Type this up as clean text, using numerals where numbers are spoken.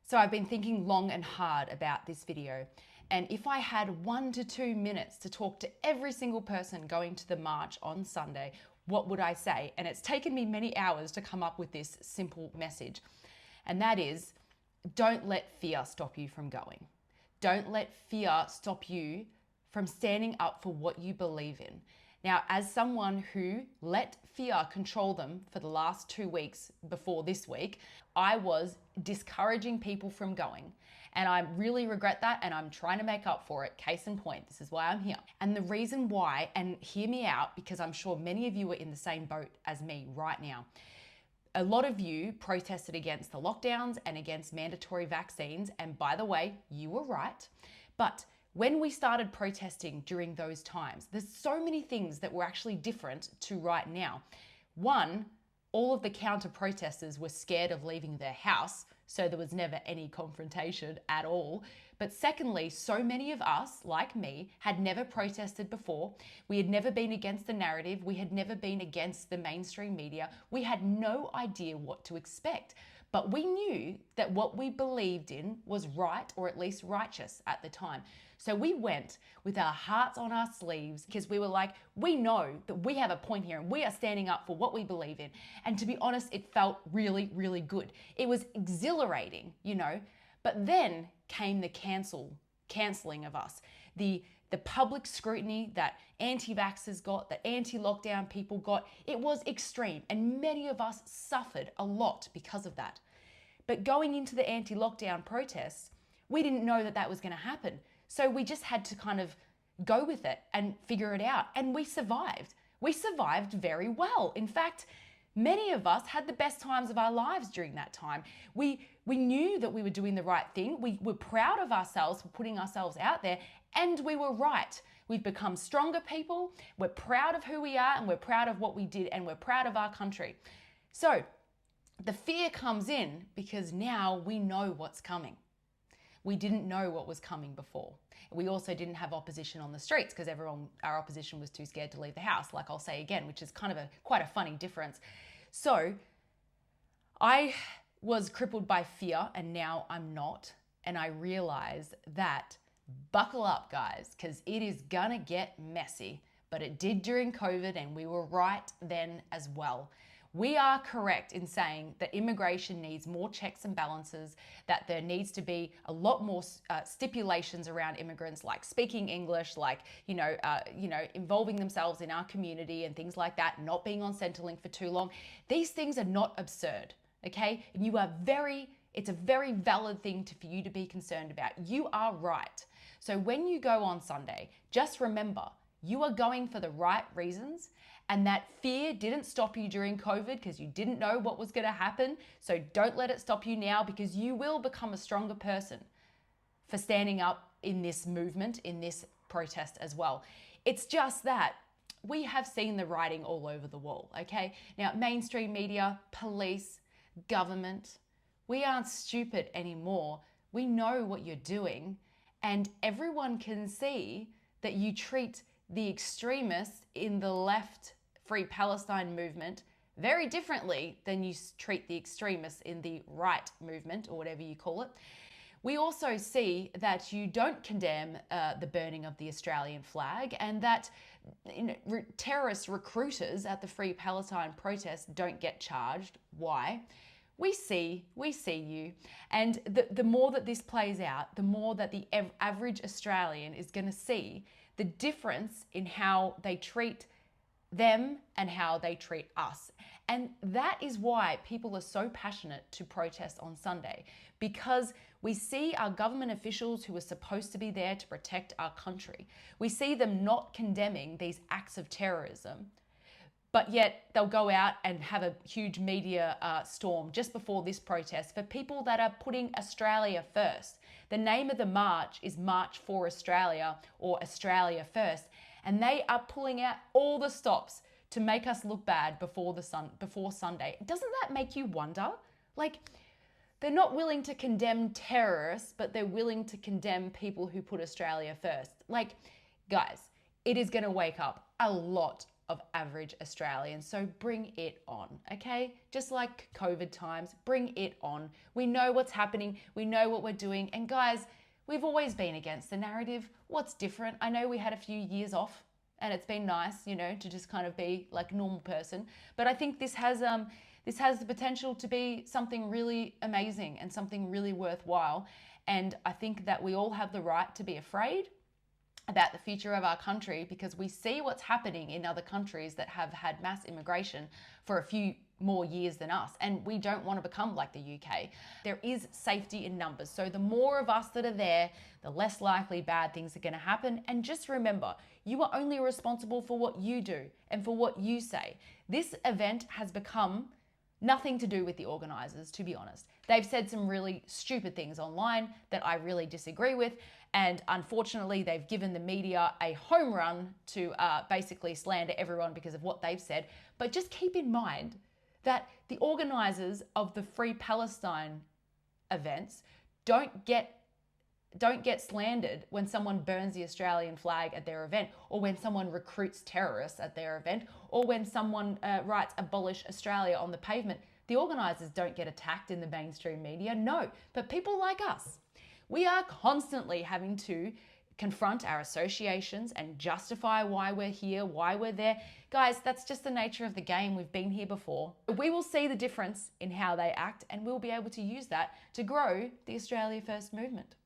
So I've been thinking long and hard about this video, and if I had 1 to 2 minutes to talk to every single person going to the march on Sunday, what would I say? And it's taken me many hours to come up with this simple message, and that is, don't let fear stop you from going. Don't let fear stop you from standing up for what you believe in. Now, as someone who let fear control them for the last 2 weeks before this week, I was discouraging people from going. And I really regret that, and I'm trying to make up for it. Case in point, this is why I'm here. And the reason why, and hear me out, because I'm sure many of you are in the same boat as me right now. A lot of you protested against the lockdowns and against mandatory vaccines. And by the way, you were right. But when we started protesting during those times, there's so many things that were actually different to right now. One, all of the counter protesters were scared of leaving their house, so there was never any confrontation at all. But secondly, so many of us, like me, had never protested before. We had never been against the narrative. We had never been against the mainstream media. We had no idea what to expect. But we knew that what we believed in was right, or at least righteous at the time. So we went with our hearts on our sleeves because we were like, we know that we have a point here and we are standing up for what we believe in. And to be honest, it felt really, really good. It was exhilarating, But then came the cancelling of us. The public scrutiny that anti-vaxxers got, that anti-lockdown people got, it was extreme. And many of us suffered a lot because of that. But going into the anti-lockdown protests, we didn't know that that was going to happen. So we just had to kind of go with it and figure it out. And we survived. We survived very well. In fact, many of us had the best times of our lives during that time. We knew that we were doing the right thing. We were proud of ourselves for putting ourselves out there, and we were right. We've become stronger people. We're proud of who we are, and we're proud of what we did, and we're proud of our country. So the fear comes in because now we know what's coming. We didn't know what was coming before. We also didn't have opposition on the streets because our opposition was too scared to leave the house, like I'll say again, which is kind of quite a funny difference. So I was crippled by fear, and now I'm not. And I realized that buckle up, guys, because it is gonna get messy. But it did during COVID, and we were right then as well. We are correct in saying that immigration needs more checks and balances, that there needs to be a lot more stipulations around immigrants, like speaking English, like, involving themselves in our community and things like that, not being on Centrelink for too long. These things are not absurd, okay? It's a very valid thing for you to be concerned about. You are right. So when you go on Sunday, just remember, you are going for the right reasons, and that fear didn't stop you during COVID because you didn't know what was going to happen. So don't let it stop you now, because you will become a stronger person for standing up in this movement, in this protest as well. It's just that we have seen the writing all over the wall, okay? Now, mainstream media, police, government, we aren't stupid anymore. We know what you're doing, and everyone can see that you treat the extremists in the left Free Palestine movement very differently than you treat the extremists in the right movement, or whatever you call it. We also see that you don't condemn the burning of the Australian flag, and that terrorist recruiters at the Free Palestine protests don't get charged. Why? We see you. And the more that this plays out, the more that the average Australian is going to see the difference in how they treat them and how they treat us. And that is why people are so passionate to protest on Sunday, because we see our government officials who are supposed to be there to protect our country. We see them not condemning these acts of terrorism, but yet they'll go out and have a huge media storm just before this protest for people that are putting Australia first. The name of the march is March for Australia, or Australia First, and they are pulling out all the stops to make us look bad before Sunday. Doesn't that make you wonder? Like, they're not willing to condemn terrorists, but they're willing to condemn people who put Australia first. Like, guys, it is going to wake up a lot of average Australians. So bring it on, okay? Just like COVID times, bring it on. We know what's happening, we know what we're doing, and guys, we've always been against the narrative. What's different? I know we had a few years off and it's been nice, to just kind of be like a normal person, but I think this has the potential to be something really amazing and something really worthwhile. And I think that we all have the right to be afraid about the future of our country, because we see what's happening in other countries that have had mass immigration for a few more years than us, and we don't want to become like the UK. There is safety in numbers, so the more of us that are there, the less likely bad things are going to happen. And just remember, you are only responsible for what you do and for what you say. This event has become nothing to do with the organisers, to be honest. They've said some really stupid things online that I really disagree with, and unfortunately they've given the media a home run to basically slander everyone because of what they've said. But just keep in mind that the organisers of the Free Palestine events don't get slandered when someone burns the Australian flag at their event, or when someone recruits terrorists at their event, or when someone writes "abolish Australia" on the pavement. The organisers don't get attacked in the mainstream media, no, but people like us. We are constantly having to confront our associations and justify why we're here, why we're there. Guys, that's just the nature of the game. We've been here before. We will see the difference in how they act, and we'll be able to use that to grow the Australia First movement.